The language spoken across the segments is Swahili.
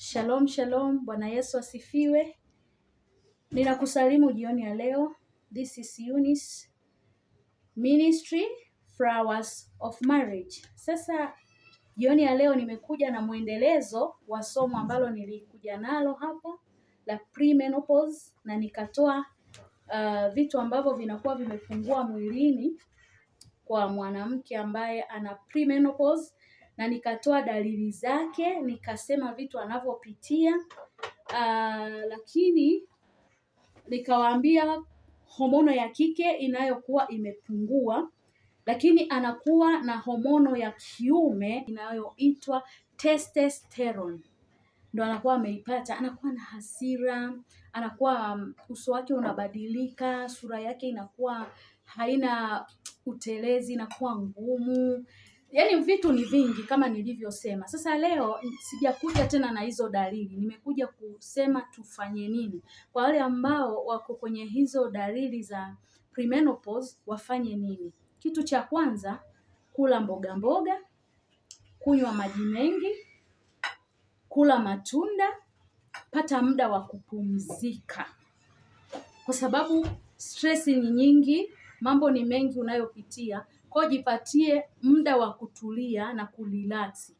Shalom shalom, Bwana Yesu asifiwe. Ninakusalimu jioni ya leo. This is Eunice Ministry Flowers of Marriage. Sasa jioni ya leo nimekuja na mwendelezo wa somo ambalo nilikuja nalo hapa la premenopause, na nikatoa vitu ambavyo vinakuwa vimepungua mwilini kwa mwanamke ambaye ana premenopause, na nikatoa dalili zake, nikasema vitu anavyopitia, lakini nikawaambia homono ya kike inayokuwa imepungua, lakini anakuwa na homono ya kiume inayoitwa testosterone, ndo anakuwa ameipata. Anakuwa na hasira, anakuwa uso wake unabadilika, sura yake inakuwa haina utelezi, inakuwa ngumu. Yaani vitu ni vingi kama nilivyosema. Sasa leo sijakuja tena na hizo dalili, nimekuja kusema tufanye nini kwa wale ambao wako kwenye hizo dalili za premenopause. Wafanye nini? Kitu cha kwanza, kula mboga mboga, kunywa maji mengi, kula matunda, pata muda wa kupumzika, kwa sababu stress ni nyingi, mambo ni mengi unayopitia. Kwa jipatie muda wa kutulia na kurelax,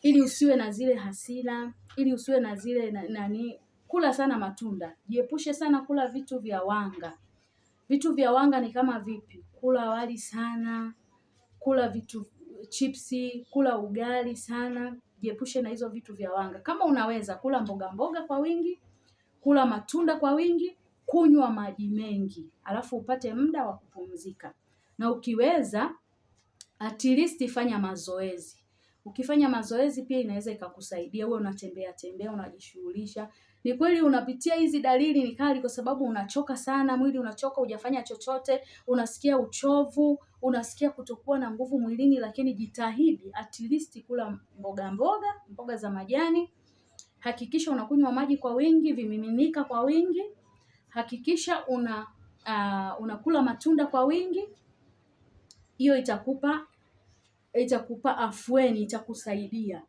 ili usiwe na zile hasira, ili usiwe na zile kula sana matunda, jiepushe sana kula vitu vya wanga. Vitu vya wanga ni kama vipi? Kula wali sana, kula vitu chipsi, kula ugali sana. Jiepushe na hizo vitu vya wanga. Kama unaweza kula mboga mboga kwa wingi, kula matunda kwa wingi, kunywa maji mengi, alafu upate muda wa kupumzika. Na ukiweza at least fanya mazoezi. Ukifanya mazoezi pia inaweza ikakusaidia. Wewe unatembea tembea, unajishughulisha. Ni kweli unapitia hizi dalili ni kali kwa sababu unachoka sana, mwili unachoka, hujafanya chochote, unasikia uchovu, unasikia kutokuwa na nguvu mwilini, lakini jitahidi at least kula mboga za majani. Hakikisha unakunywa maji kwa wingi, vimiminika kwa wingi. Hakikisha unakula matunda kwa wingi. Hiyo itakupa afueni, itakusaidia.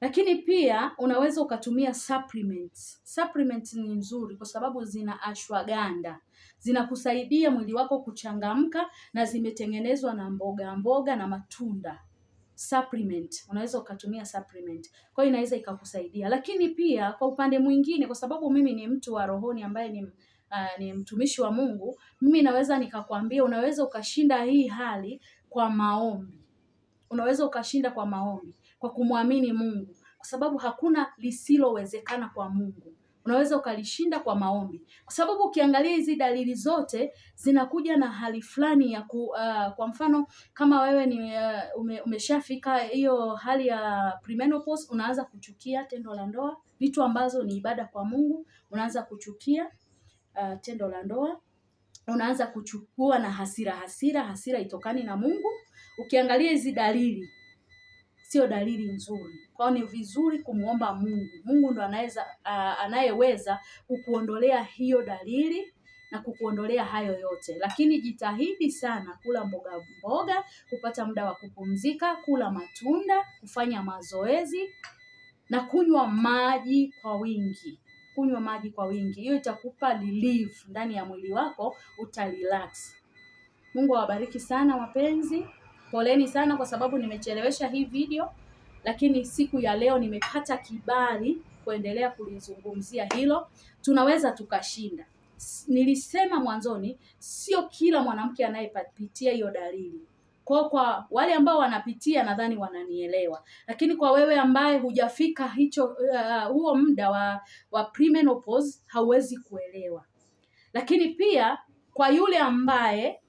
Lakini pia unaweza ukatumia supplements. Supplements ni nzuri kwa sababu zina ashwagandha. Zinakusaidia mwili wako kuchangamka, na zimetengenezwa na mboga na matunda. Supplement, unaweza ukatumia supplement. Kwa hiyo inaweza ikakusaidia. Lakini pia kwa upande mwingine, kwa sababu mimi ni mtu wa rohoni ambaye ni mtumishi wa Mungu, mimi naweza nikakwambia unaweza ukashinda hii hali kwa maombi. Unaweza ukashinda kwa maombi, kwa kumwamini Mungu, kwa sababu hakuna lisilowezekana kwa Mungu. Unaweza ukalishinda kwa maombi, kwa sababu ukiangalia hizi dalili zote zinakuja na hali fulani ya kwa mfano kama wewe ni umeshafika hiyo hali ya premenopause, unaanza kuchukia tendo la ndoa, vitu ambazo ni ibada kwa Mungu, unaanza kuchukia tendo la ndoa, unaanza kuchukua na hasira itokani na Mungu. Ukiangalia hizi dalili sio dalili nzuri. Kwa ni vizuri kumuomba Mungu. Mungu ndo anayeweza kukuondolea hiyo dalili na kukuondolea hayo yote. Lakini jitahidi sana kula mboga, kupata muda wa kupumzika, kula matunda, kufanya mazoezi na kunywa maji kwa wingi. Kunywa maji kwa wingi. Hiyo itakupa relief ndani ya mwili wako, utarelax. Mungu awabariki sana wapenzi. Poleni sana kwa sababu nimechelewesha hii video, lakini siku ya leo nimepata kibali kuendelea kulizungumzia hilo. Tunaweza tukashinda. Nilisema mwanzoni, sio kila mwanamke anayepitia hiyo dalili. Kwa wale ambao wanapitia nadhani wananielewa. Lakini kwa wewe ambaye hujafika huo muda wa premenopause, hauwezi kuelewa. Lakini pia kwa yule ambaye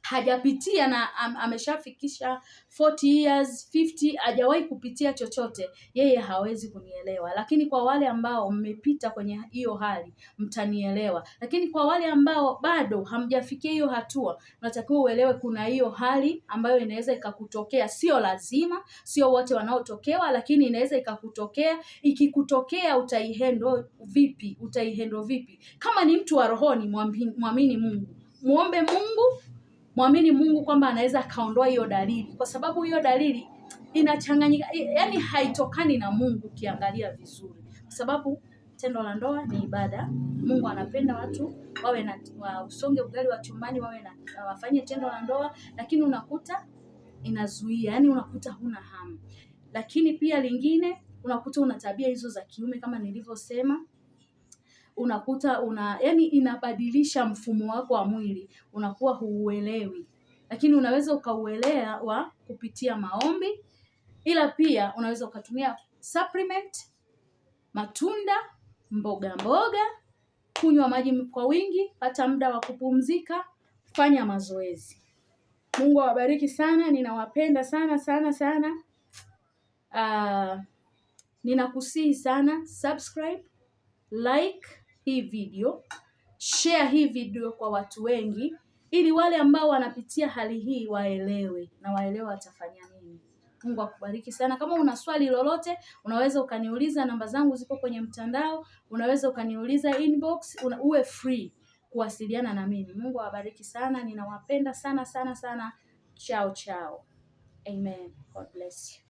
hajapitia na ameshafikisha 40 years, 50, hajawahi kupitia chochote, yeye hawezi kunielewa. Lakini kwa wale ambao mmepita kwenye hiyo hali, mtanielewa. Lakini kwa wale ambao bado hamjafikia hiyo hatua, unatakiwa uelewe kuna hiyo hali ambayo inaweza ikakutokea. Sio lazima, sio wote wanaotokewa, lakini inaweza ikakutokea. Ikikutokea utaihandle vipi? Kama ni mtu wa rohoni, muamini Mungu. Muombe Mungu, muamini Mungu kwamba anaweza kaondoa hiyo dalili, kwa sababu hiyo dalili inachanganyika, yani haitokani na Mungu ukiangalia vizuri, kwa sababu tendo la ndoa ni ibada. Mungu anapenda watu wawe na usonge ugali wa chumbani, wawe na wafanye tendo la ndoa, lakini unakuta inazuia, yani unakuta huna hamu. Lakini pia lingine, unakuta una tabia hizo za kiume kama nilivyosema, unakuta yani inabadilisha mfumo wako wa mwili, unakuwa huuelewi, lakini unaweza ukauelewa kupitia maombi. Ila pia unaweza ukatumia supplement, matunda, mboga, kunywa maji kwa wingi, pata muda wa kupumzika, fanya mazoezi. Mungu awabariki sana, ninawapenda sana sana sana. Ninakusihi sana, subscribe, like hii video, share hii video kwa watu wengi, ili wale ambao wanapitia hali hii waelewe na waelewe watafanya nini. Mungu akubariki sana. Kama una swali lolote, unaweza ukaniuliza, namba zangu zipo kwenye mtandao, unaweza ukaniuliza inbox, uwe free kuwasiliana na mimi. Mungu awabariki sana, ninawapenda sana sana sana. Ciao ciao. Amen. God bless you.